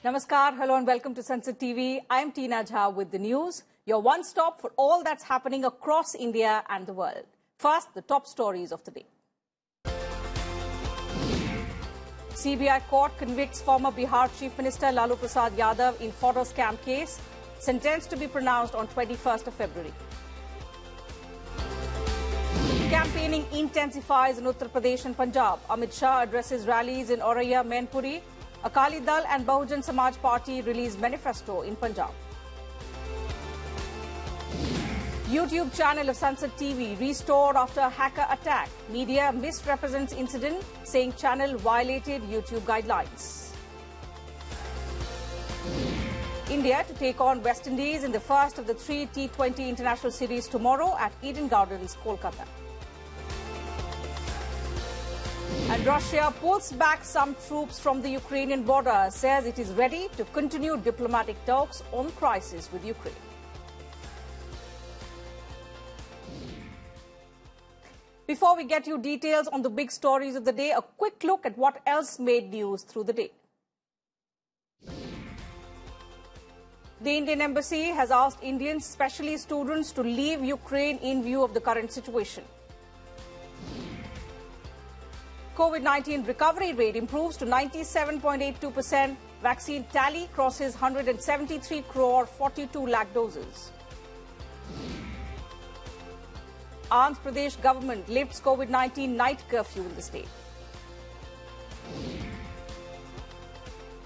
Namaskar, hello and welcome to Sansad TV. I am Teena Jha with the news, your one stop for all that's happening across India and the world. First, the top stories of the day. CBI court convicts former Bihar Chief Minister Lalu Prasad Yadav in photo scam case, sentenced to be pronounced on 21st of February. Campaigning intensifies in Uttar Pradesh and Punjab. Amit Shah addresses rallies in Auraiya, Mainpuri. Akali Dal and Bahujan Samaj Party released manifesto in Punjab. YouTube channel of Sansad TV restored after a hacker attack. Media misrepresents incident, saying channel violated YouTube guidelines. India to take on West Indies in the first of the three T20 international series tomorrow at Eden Gardens, Kolkata. And Russia pulls back some troops from the Ukrainian border, says it is ready to continue diplomatic talks on crisis with Ukraine. Before we get you details on the big stories of the day, a quick look at what else made news through the day. The Indian Embassy has asked Indians, especially students, to leave Ukraine in view of the current situation. COVID-19 recovery rate improves to 97.82%. Vaccine tally crosses 173 crore 42 lakh doses. Andhra Pradesh government lifts COVID-19 night curfew in the state.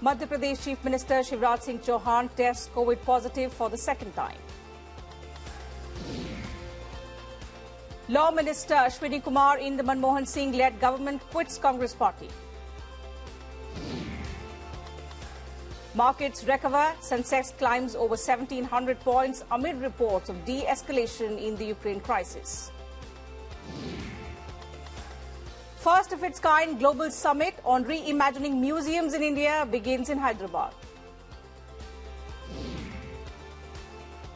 Madhya Pradesh Chief Minister Shivraj Singh Chauhan tests COVID positive for the second time. Law Minister Ashwini Kumar in the Manmohan Singh-led government quits Congress party. Markets recover. Sensex climbs over 1,700 points amid reports of de-escalation in the Ukraine crisis. First of its kind global summit on reimagining museums in India begins in Hyderabad.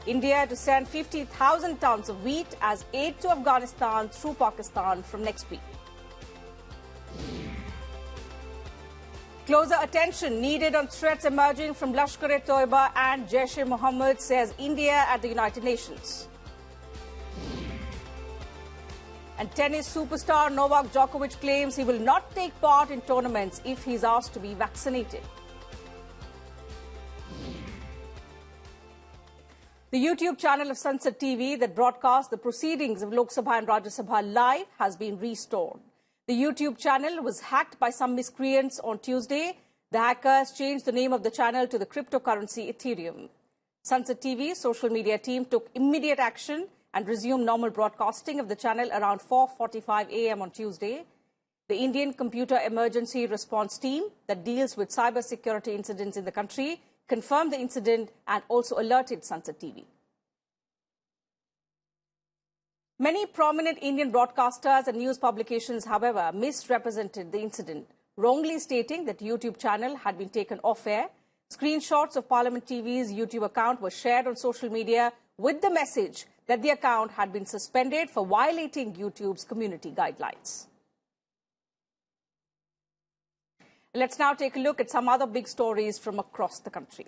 India to send 50,000 tons of wheat as aid to Afghanistan through Pakistan from next week. Closer attention needed on threats emerging from Lashkar-e-Toiba and Jaish-e-Mohammed, says India at the United Nations. And tennis superstar Novak Djokovic claims he will not take part in tournaments if he is asked to be vaccinated. The YouTube channel of Sansad TV that broadcasts the proceedings of Lok Sabha and Rajya Sabha live has been restored. The YouTube channel was hacked by some miscreants on Tuesday. The hackers changed the name of the channel to the cryptocurrency Ethereum. Sansad TV's social media team took immediate action and resumed normal broadcasting of the channel around 4:45 a.m. on Tuesday. The Indian Computer Emergency Response Team that deals with cybersecurity incidents in the country confirmed the incident and also alerted Sansad TV. Many prominent Indian broadcasters and news publications, however, misrepresented the incident, wrongly stating that YouTube channel had been taken off air. Screenshots of Parliament TV's YouTube account were shared on social media with the message that the account had been suspended for violating YouTube's community guidelines. Let's now take a look at some other big stories from across the country.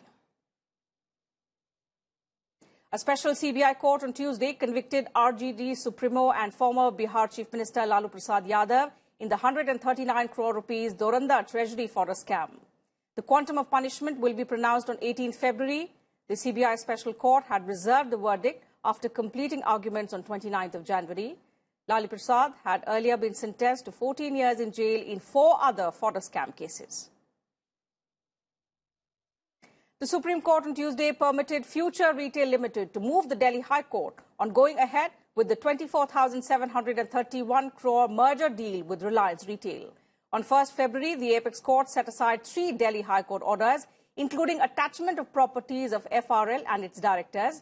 A special CBI court on Tuesday convicted RJD Supremo and former Bihar Chief Minister Lalu Prasad Yadav in the 139 crore rupees Doranda treasury fraud scam. The quantum of punishment will be pronounced on 18 February. The CBI special court had reserved the verdict after completing arguments on 29th of January. Lalu Prasad had earlier been sentenced to 14 years in jail in 4 other fraud scam cases. The Supreme Court on Tuesday permitted Future Retail Limited to move the Delhi High Court on going ahead with the 24,731 crore merger deal with Reliance Retail. On 1st February, the Apex Court set aside 3 Delhi High Court orders, including attachment of properties of FRL and its directors.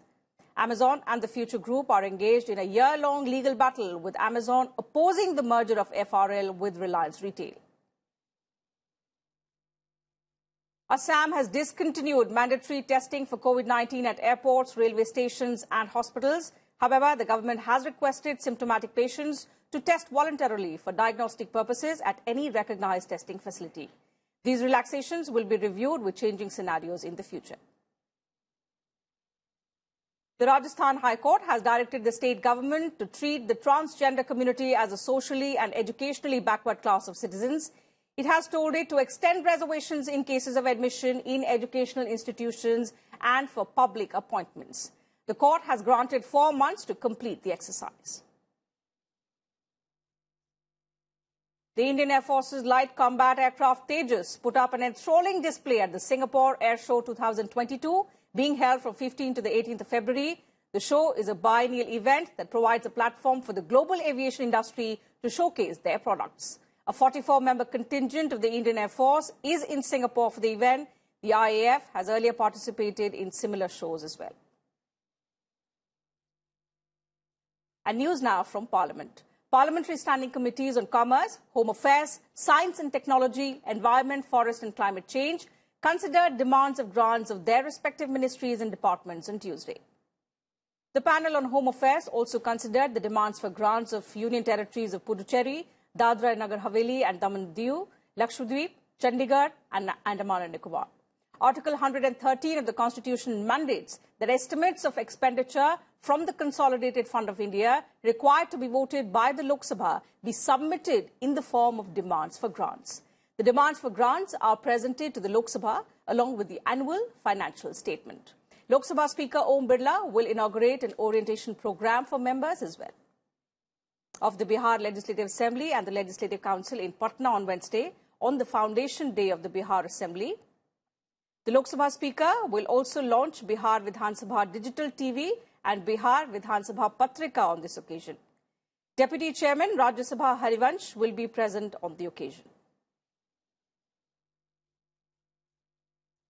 Amazon and the Future Group are engaged in a year-long legal battle, with Amazon opposing the merger of FRL with Reliance Retail. Assam has discontinued mandatory testing for COVID-19 at airports, railway stations and hospitals. However, the government has requested symptomatic patients to test voluntarily for diagnostic purposes at any recognized testing facility. These relaxations will be reviewed with changing scenarios in the future. The Rajasthan High Court has directed the state government to treat the transgender community as a socially and educationally backward class of citizens. It has told it to extend reservations in cases of admission in educational institutions and for public appointments. The court has granted 4 months to complete the exercise. The Indian Air Force's light combat aircraft Tejas put up an enthralling display at the Singapore Air Show 2022, being held from 15th to the 18th of February. The show is a biennial event that provides a platform for the global aviation industry to showcase their products. A 44-member contingent of the Indian Air Force is in Singapore for the event. The IAF has earlier participated in similar shows as well. And news now from Parliament. Parliamentary Standing Committees on Commerce, Home Affairs, Science and Technology, Environment, Forest and Climate Change considered demands of grants of their respective ministries and departments on Tuesday. The panel on Home Affairs also considered the demands for grants of Union Territories of Puducherry, Dadra and Nagar Haveli and Daman and Diu, Lakshadweep, Chandigarh and Andaman and Nicobar. Article 113 of the Constitution mandates that estimates of expenditure from the Consolidated Fund of India required to be voted by the Lok Sabha be submitted in the form of demands for grants. The demands for grants are presented to the Lok Sabha along with the annual financial statement. Lok Sabha Speaker Om Birla will inaugurate an orientation program for members as well. Of the Bihar Legislative Assembly and the Legislative Council in Patna on Wednesday, on the foundation day of the Bihar Assembly. The Lok Sabha Speaker will also launch Bihar Vidhan Sabha Digital TV and Bihar Vidhan Sabha Patrika on this occasion. Deputy Chairman Rajya Sabha Harivansh will be present on the occasion.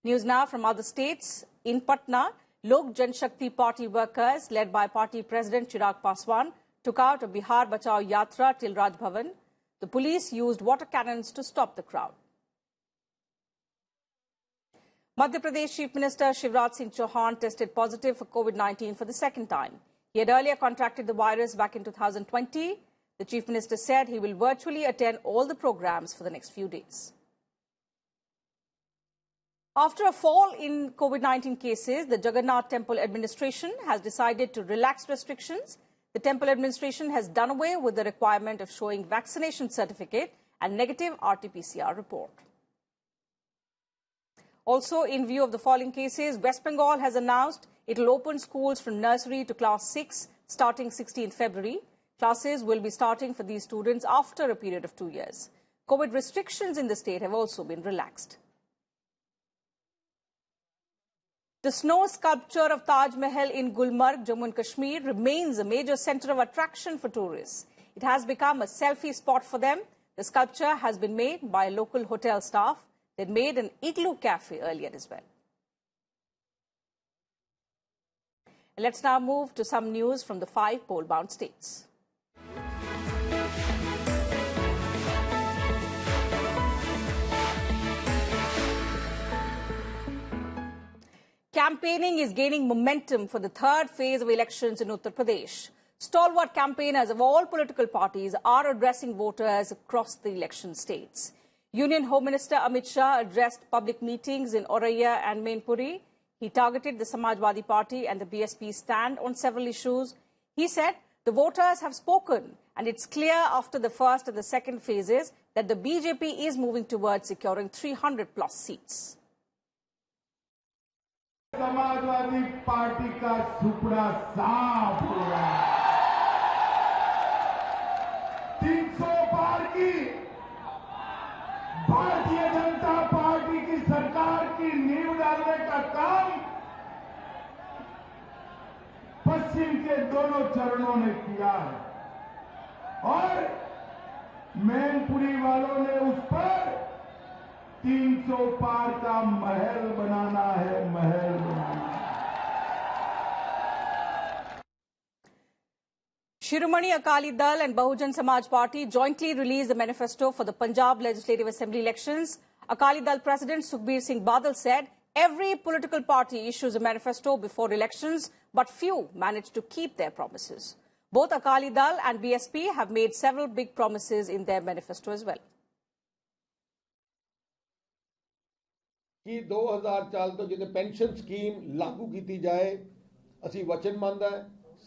News now from other states. In Patna, Lok Janshakti Party workers, led by Party President Chirag Paswan, took out a Bihar Bachao Yatra till Raj Bhavan. The police used water cannons to stop the crowd. Madhya Pradesh Chief Minister Shivraj Singh Chauhan tested positive for COVID-19 for the second time. He had earlier contracted the virus back in 2020. The Chief Minister said he will virtually attend all the programs for the next few days. After a fall in COVID-19 cases, the Jagannath Temple Administration has decided to relax restrictions. The Temple Administration has done away with the requirement of showing vaccination certificate and negative RT-PCR report. Also, in view of the falling cases, West Bengal has announced it will open schools from nursery to class 6 starting 16 February. Classes will be starting for these students after a period of 2 years. COVID restrictions in the state have also been relaxed. The snow sculpture of Taj Mahal in Gulmarg, Jammu and Kashmir remains a major center of attraction for tourists. It has become a selfie spot for them. The sculpture has been made by local hotel staff. They made an igloo cafe earlier as well. Let's now move to some news from the 5 poll-bound states. Campaigning is gaining momentum for the third phase of elections in Uttar Pradesh. Stalwart campaigners of all political parties are addressing voters across the election states. Union Home Minister Amit Shah addressed public meetings in Auraiya and Mainpuri. He targeted the Samajwadi Party and the BSP stand on several issues. He said the voters have spoken and it's clear after the first and the second phases that the BJP is moving towards securing 300 plus seats. Samajwadi party का सुपड़ा साफ हो रहा है। 300 पार की Bharatiya Janata party की सरकार की नींव डालने का काम पश्चिम के दोनों चरणों ने किया है और मैनपुरी वालों ने उस पर 300 पार का महल बनाना है, महल बनाना है। Shiromani Akali Dal and Bahujan Samaj Party jointly released a manifesto for the Punjab Legislative Assembly elections. Akali Dal President Sukhbir Singh Badal said every political party issues a manifesto before elections, but few manage to keep their promises. Both Akali Dal and BSP have made several big promises in their manifesto as well. कि 2004 तो जिते pension scheme लागू की जाए, असी वचनबंद है।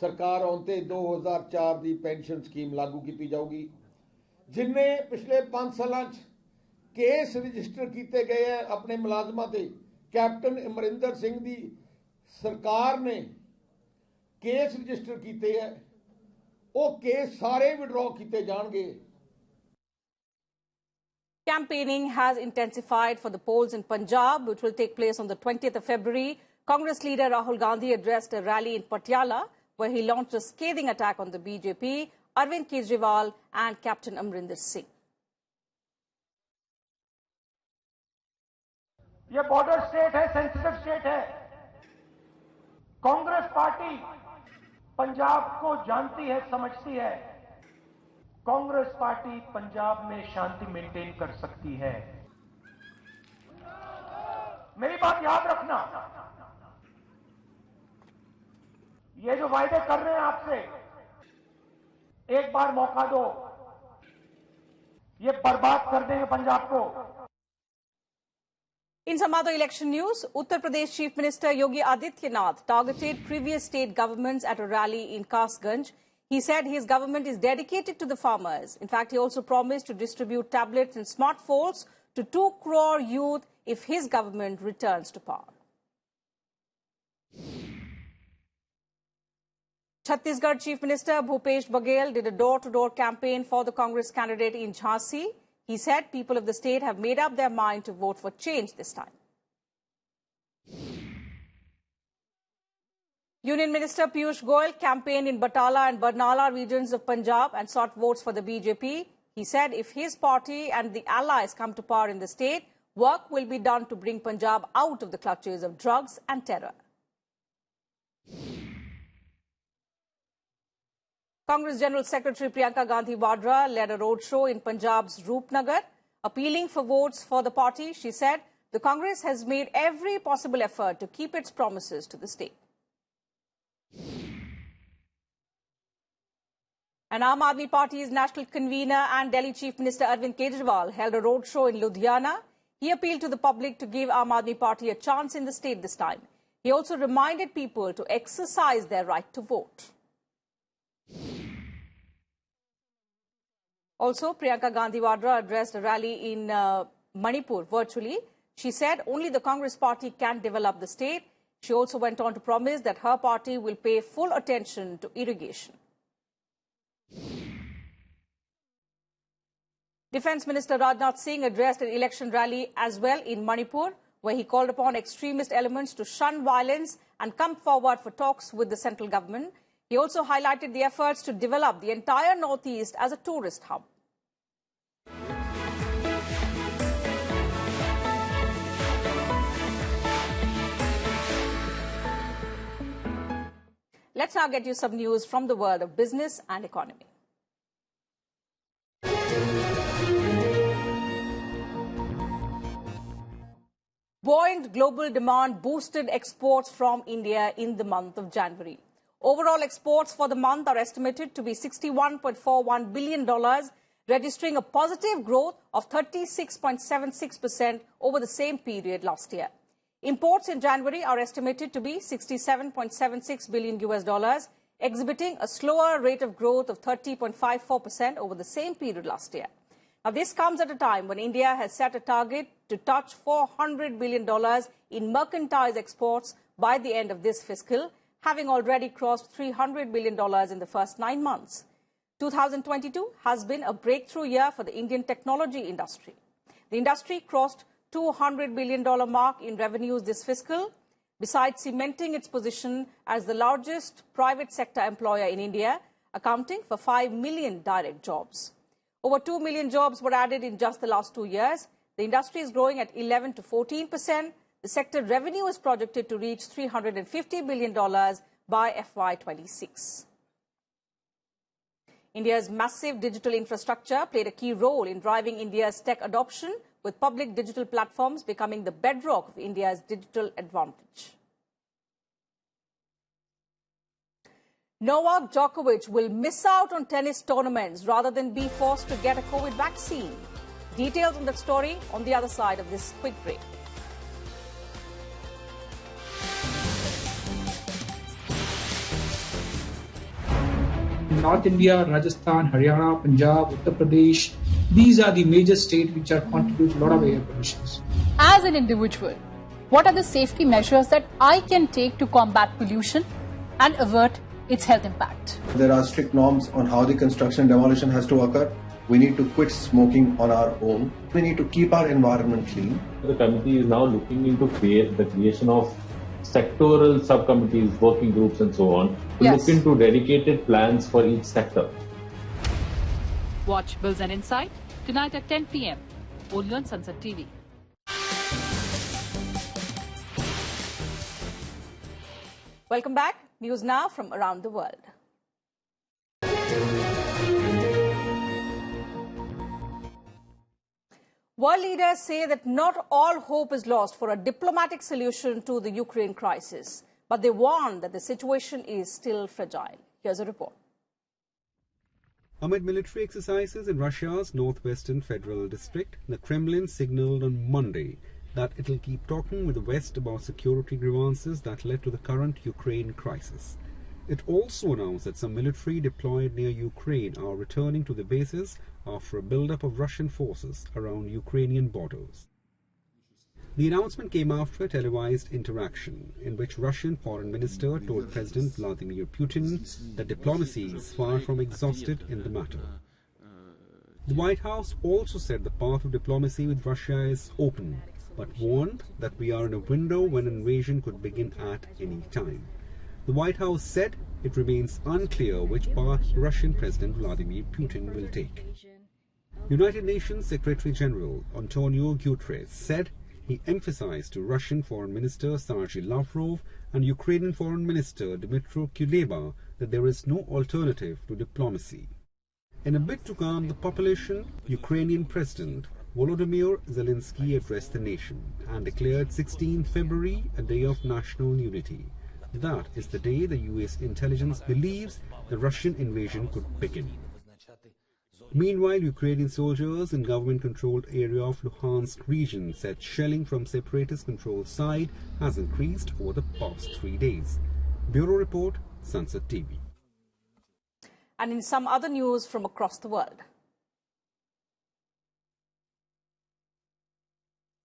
सरकार आउंदे 2004 की पेंशन स्कीम लागू की जाऊगी। जिन्हें पिछले 5 सालों केस रजिस्टर किए गए हैं अपने मुलाजमां ते, कैप्टन अमरिंदर सिंह की सरकार ने केस रजिस्टर किए हैं, वो केस सारे विड्रॉ किए जाएंगे। Campaigning has intensified for the polls in Punjab, which will take place on the 20th of February. Congress leader Rahul Gandhi addressed a rally in Patiala, where he launched a scathing attack on the BJP, Arvind Kejriwal and Captain Amrinder Singh. ये border state है, sensitive state है। Congress party Punjab को जानती है, समझती है। Congress party Punjab में शांति maintain कर सकती है। मेरी बात याद रखना, ये जो वायदे कर रहे हैं आपसे, एक बार मौका दो, ये बर्बाद कर देंगे पंजाब को। In some other election news, Uttar Pradesh Chief Minister Yogi Adityanath targeted previous state governments at a rally in Kasganj. He said his government is dedicated to the farmers. In fact, he also promised to distribute tablets and smartphones to 2 crore youth if his government returns to power. Chhattisgarh Chief Minister Bhupesh Baghel did a door-to-door campaign for the Congress candidate in Jhansi. He said people of the state have made up their mind to vote for change this time. Union Minister Piyush Goyal campaigned in Batala and Barnala regions of Punjab and sought votes for the BJP. He said if his party and the allies come to power in the state, work will be done to bring Punjab out of the clutches of drugs and terror. Congress General Secretary Priyanka Gandhi Vadra led a roadshow in Punjab's Roopnagar, appealing for votes for the party. She said the Congress has made every possible effort to keep its promises to the state. And Aam Aadmi Party's national convener and Delhi Chief Minister Arvind Kejriwal held a roadshow in Ludhiana. He appealed to the public to give Aam Aadmi Party a chance in the state this time. He also reminded people to exercise their right to vote. Also, Priyanka Gandhi Vadra addressed a rally in Manipur virtually. She said only the Congress party can develop the state. She also went on to promise that her party will pay full attention to irrigation. Defence Minister Rajnath Singh addressed an election rally as well in Manipur, where he called upon extremist elements to shun violence and come forward for talks with the central government. He also highlighted the efforts to develop the entire Northeast as a tourist hub. Let's now get you some news from the world of business and economy. Buoyant global demand boosted exports from India in the month of January. Overall exports for the month are estimated to be $61.41 billion, registering a positive growth of 36.76% over the same period last year. Imports in January are estimated to be $67.76 billion, exhibiting a slower rate of growth of 30.54% over the same period last year. Now, this comes at a time when India has set a target to touch $400 billion in mercantile exports by the end of this fiscal, having already crossed $300 billion in the first 9 months. 2022 has been a breakthrough year for the Indian technology industry. The industry crossed $200 billion mark in revenues this fiscal, besides cementing its position as the largest private sector employer in India, accounting for 5 million direct jobs. Over 2 million jobs were added in just the last 2 years. The industry is growing at 11 to 14%. The sector revenue is projected to reach $350 billion by FY26. India's massive digital infrastructure played a key role in driving India's tech adoption, with public digital platforms becoming the bedrock of India's digital advantage. Novak Djokovic will miss out on tennis tournaments rather than be forced to get a COVID vaccine. Details on that story on the other side of this quick break. In North India, Rajasthan, Haryana, Punjab, Uttar Pradesh, these are the major states which are contributing a lot of air pollution. As an individual, what are the safety measures that I can take to combat pollution and avert its health impact? There are strict norms on how the construction demolition has to occur. We need to quit smoking on our own. We need to keep our environment clean. The committee is now looking into the creation of sectoral subcommittees, working groups and so on to look into dedicated plans for each sector. Watch Bills and Insight tonight at 10 p.m. only on Sansad TV. Welcome back. News now from around the world. World leaders say that not all hope is lost for a diplomatic solution to the Ukraine crisis, but they warn that the situation is still fragile. Here's a report. Amid military exercises in Russia's northwestern federal district, the Kremlin signaled on Monday that it will keep talking with the West about security grievances that led to the current Ukraine crisis. It also announced that some military deployed near Ukraine are returning to the bases after a buildup of Russian forces around Ukrainian borders. The announcement came after a televised interaction in which Russian Foreign Minister told President Vladimir Putin that diplomacy is far from exhausted in the matter. The White House also said the path of diplomacy with Russia is open, but warned that we are in a window when an invasion could begin at any time. The White House said it remains unclear which path Russian President Vladimir Putin will take. United Nations Secretary General Antonio Guterres said he emphasized to Russian Foreign Minister Sergei Lavrov and Ukrainian Foreign Minister Dmytro Kuleba that there is no alternative to diplomacy. In a bid to calm the population, Ukrainian President Volodymyr Zelensky addressed the nation and declared 16 February a day of national unity. That is the day the US intelligence believes the Russian invasion could begin. Meanwhile, Ukrainian soldiers in government-controlled area of Luhansk region said shelling from separatist-controlled side has increased over the past 3 days. Bureau Report, Sansad TV. And in some other news from across the world.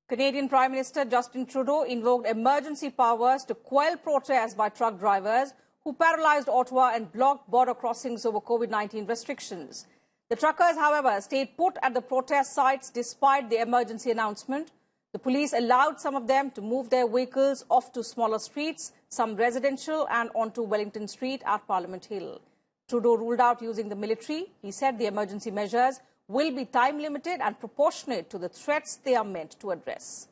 Canadian Prime Minister Justin Trudeau invoked emergency powers to quell protests by truck drivers who paralyzed Ottawa and blocked border crossings over COVID-19 restrictions. The truckers, however, stayed put at the protest sites despite the emergency announcement. The police allowed some of them to move their vehicles off to smaller streets, some residential, and onto Wellington Street at Parliament Hill. Trudeau ruled out using the military. He said the emergency measures will be time-limited and proportionate to the threats they are meant to address.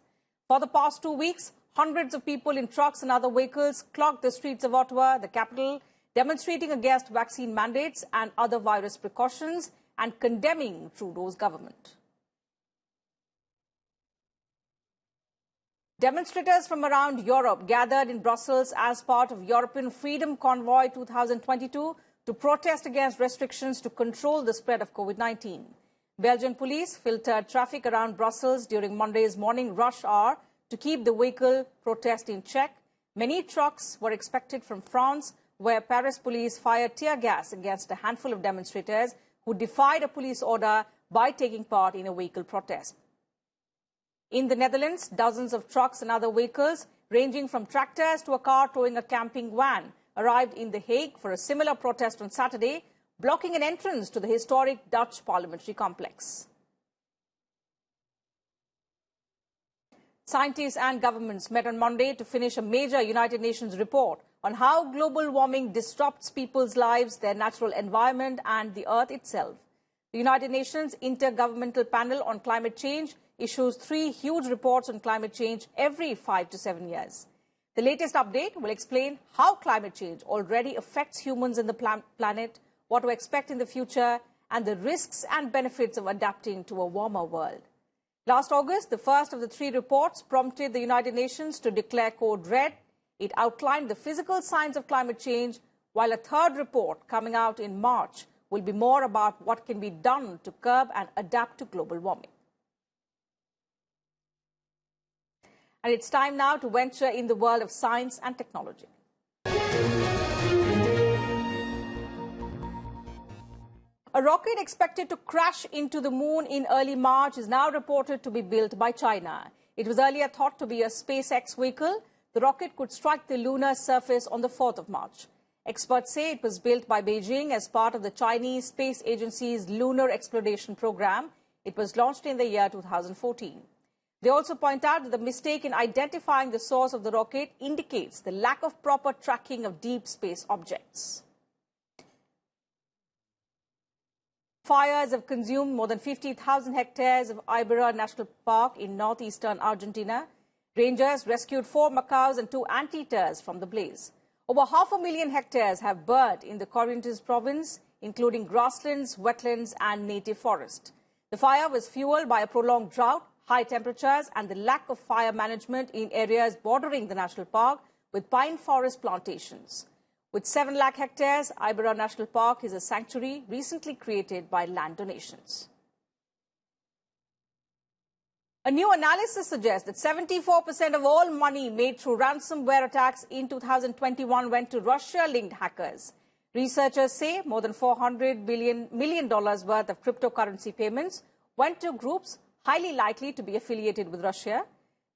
For the past 2 weeks, hundreds of people in trucks and other vehicles clogged the streets of Ottawa, the capital, demonstrating against vaccine mandates and other virus precautions and condemning Trudeau's government. Demonstrators from around Europe gathered in Brussels as part of European Freedom Convoy 2022 to protest against restrictions to control the spread of COVID-19. Belgian police filtered traffic around Brussels during Monday's morning rush hour to keep the vehicle protest in check. Many trucks were expected from France, where Paris police fired tear gas against a handful of demonstrators who defied a police order by taking part in a vehicle protest. In the Netherlands, dozens of trucks and other vehicles, ranging from tractors to a car towing a camping van, arrived in The Hague for a similar protest on Saturday, blocking an entrance to the historic Dutch parliamentary complex. Scientists and governments met on Monday to finish a major United Nations report on how global warming disrupts people's lives, their natural environment, and the Earth itself. The United Nations Intergovernmental Panel on Climate Change issues 3 huge reports on climate change every 5 to 7 years. The latest update will explain how climate change already affects humans in the planet, what to expect in the future, and the risks and benefits of adapting to a warmer world. Last August, the first of the 3 reports prompted the United Nations to declare Code Red. It outlined the physical signs of climate change, while a 3rd report coming out in March will be more about what can be done to curb and adapt to global warming. And it's time now to venture in the world of science and technology. A rocket expected to crash into the moon in early March is now reported to be built by China. It was earlier thought to be a SpaceX vehicle. The rocket could strike the lunar surface on the 4th of March. Experts say it was built by Beijing as part of the Chinese Space Agency's lunar exploration program. It was launched in the year 2014. They also point out that the mistake in identifying the source of the rocket indicates the lack of proper tracking of deep space objects. Fires have consumed more than 50,000 hectares of Iberá National Park in northeastern Argentina. Rangers rescued 4 macaws and 2 anteaters from the blaze. Over 500,000 hectares have burned in the Corrientes province, including grasslands, wetlands and native forest. The fire was fueled by a prolonged drought, high temperatures and the lack of fire management in areas bordering the national park with pine forest plantations. With 7 lakh hectares, Iberá National Park is a sanctuary recently created by land donations. A new analysis suggests that 74% of all money made through ransomware attacks in 2021 went to Russia-linked hackers. Researchers say more than $400 million worth of cryptocurrency payments went to groups highly likely to be affiliated with Russia.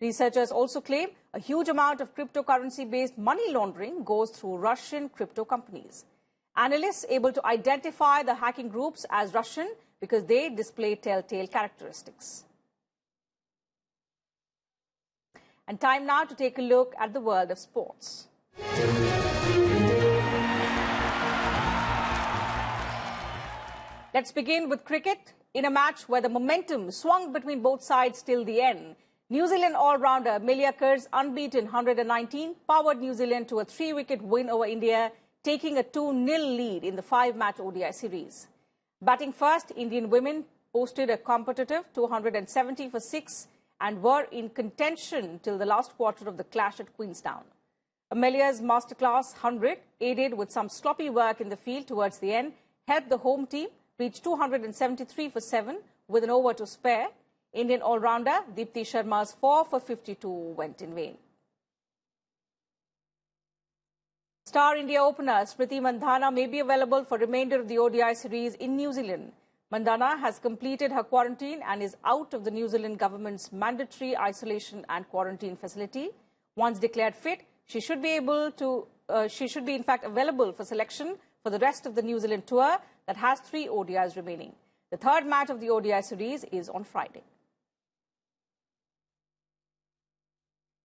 Researchers also claim a huge amount of cryptocurrency-based money laundering goes through Russian crypto companies. Analysts able to identify the hacking groups as Russian because they display telltale characteristics. And time now to take a look at the world of sports. Let's begin with cricket. In a match where the momentum swung between both sides till the end, New Zealand all-rounder Malia Kerr's unbeaten 119 powered New Zealand to a 3-wicket win over India, taking a 2-0 lead in the 5-match ODI series. Batting first, Indian women posted a competitive 270 for 6 and were in contention till the last quarter of the clash at Queenstown. Amelia's masterclass 100, aided with some sloppy work in the field towards the end, helped the home team reach 273 for 7 with an over to spare. Indian all-rounder Deepti Sharma's 4 for 52 went in vain. Star India opener Smriti Mandhana may be available for remainder of the ODI series in New Zealand. Mandhana has completed her quarantine and is out of the New Zealand government's mandatory isolation and quarantine facility. Once declared fit, she should be in fact available for selection for the rest of the New Zealand tour that has 3 ODIs remaining. The 3rd match of the ODI series is on Friday.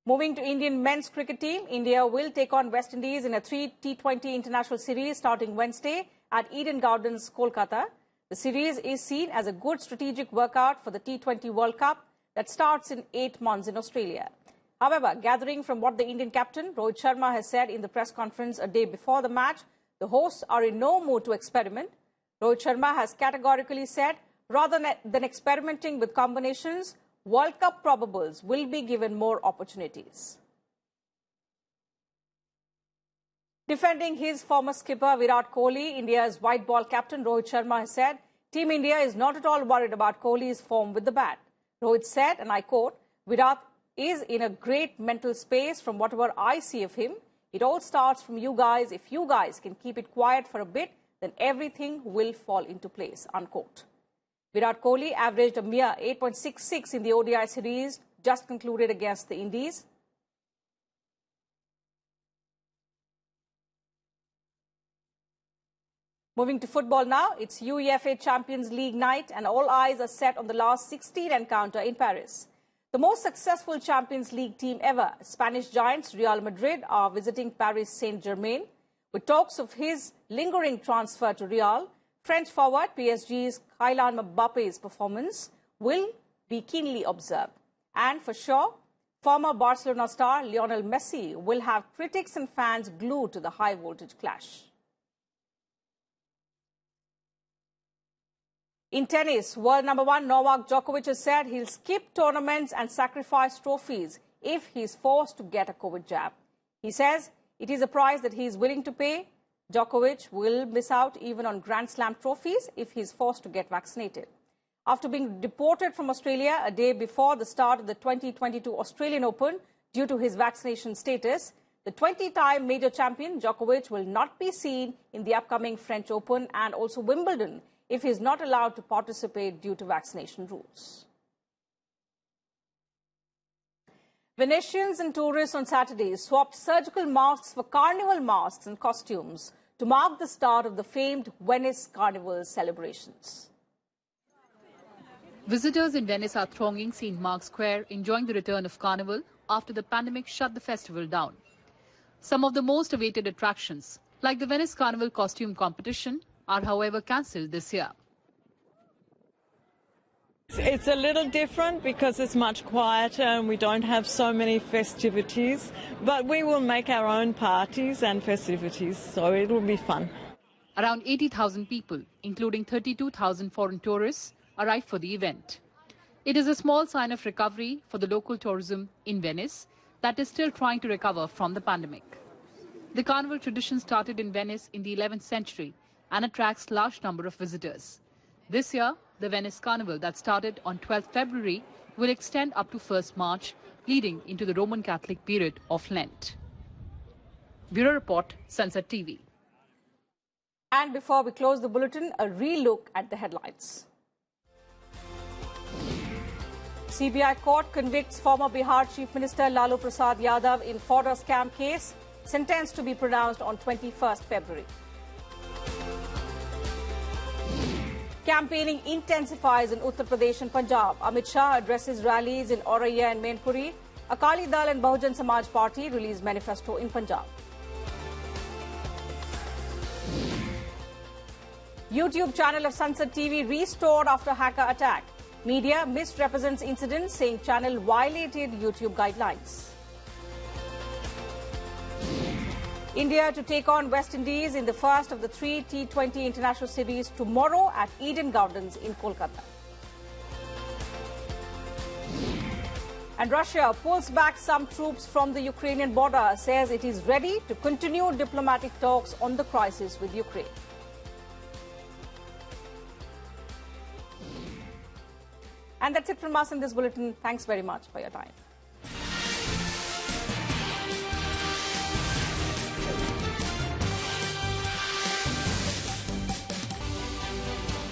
Moving to Indian men's cricket team, India will take on West Indies in a 3 T20 international series starting Wednesday at Eden Gardens, Kolkata. The series is seen as a good strategic workout for the T20 World Cup that starts in 8 months in Australia. However, gathering from what the Indian captain Rohit Sharma has said in the press conference a day before the match, the hosts are in no mood to experiment. Rohit Sharma has categorically said, rather than experimenting with combinations, World Cup probables will be given more opportunities. Defending his former skipper Virat Kohli, India's white ball captain Rohit Sharma has said, Team India is not at all worried about Kohli's form with the bat. Rohit said, and I quote, Virat is in a great mental space from whatever I see of him. It all starts from you guys. If you guys can keep it quiet for a bit, then everything will fall into place, unquote. Virat Kohli averaged a mere 8.66 in the ODI series just concluded against the Indies. Moving to football now, it's UEFA Champions League night and all eyes are set on the last 16 encounter in Paris. The most successful Champions League team ever, Spanish giants Real Madrid, are visiting Paris Saint-Germain. With talks of his lingering transfer to Real, French forward PSG's Kylian Mbappe's performance will be keenly observed. And for sure, former Barcelona star Lionel Messi will have critics and fans glued to the high-voltage clash. In tennis, world number 1 Novak Djokovic has said he'll skip tournaments and sacrifice trophies if he's forced to get a COVID jab. He says it is a price that he is willing to pay. Djokovic will miss out even on Grand Slam trophies if he's forced to get vaccinated. After being deported from Australia a day before the start of the 2022 Australian Open due to his vaccination status, The 20-time major champion, Djokovic, will not be seen in the upcoming French Open and also Wimbledon if he is not allowed to participate due to vaccination rules. Venetians and tourists on Saturday swapped surgical masks for carnival masks and costumes to mark the start of the famed Venice Carnival celebrations. Visitors in Venice are thronging St. Mark's Square, enjoying the return of Carnival after the pandemic shut the festival down. Some of the most awaited attractions, like the Venice Carnival costume competition, are however cancelled this year. It's a little different because it's much quieter and we don't have so many festivities, but we will make our own parties and festivities, so it will be fun. Around 80,000 people, including 32,000 foreign tourists, arrived for the event. It is a small sign of recovery for the local tourism in Venice that is still trying to recover from the pandemic. The carnival tradition started in Venice in the 11th century and attracts large number of visitors. This year, the Venice Carnival that started on 12th February will extend up to 1st March, leading into the Roman Catholic period of Lent. Bureau Report, Sansad TV. And before we close the bulletin, a re-look at the headlines. CBI court convicts former Bihar Chief Minister Lalu Prasad Yadav in fodder scam case, sentenced to be pronounced on 21st February. Campaigning intensifies in Uttar Pradesh and Punjab. Amit Shah addresses rallies in Auraiya and Mainpuri. Akali Dal and Bahujan Samaj Party release manifesto in Punjab. YouTube channel of Sansad TV restored after hacker attack. Media misrepresents incident, saying channel violated YouTube guidelines. India to take on West Indies in the first of the 3 T20 international series tomorrow at Eden Gardens in Kolkata. And Russia pulls back some troops from the Ukrainian border, says it is ready to continue diplomatic talks on the crisis with Ukraine. And that's it from us in this bulletin. Thanks very much for your time.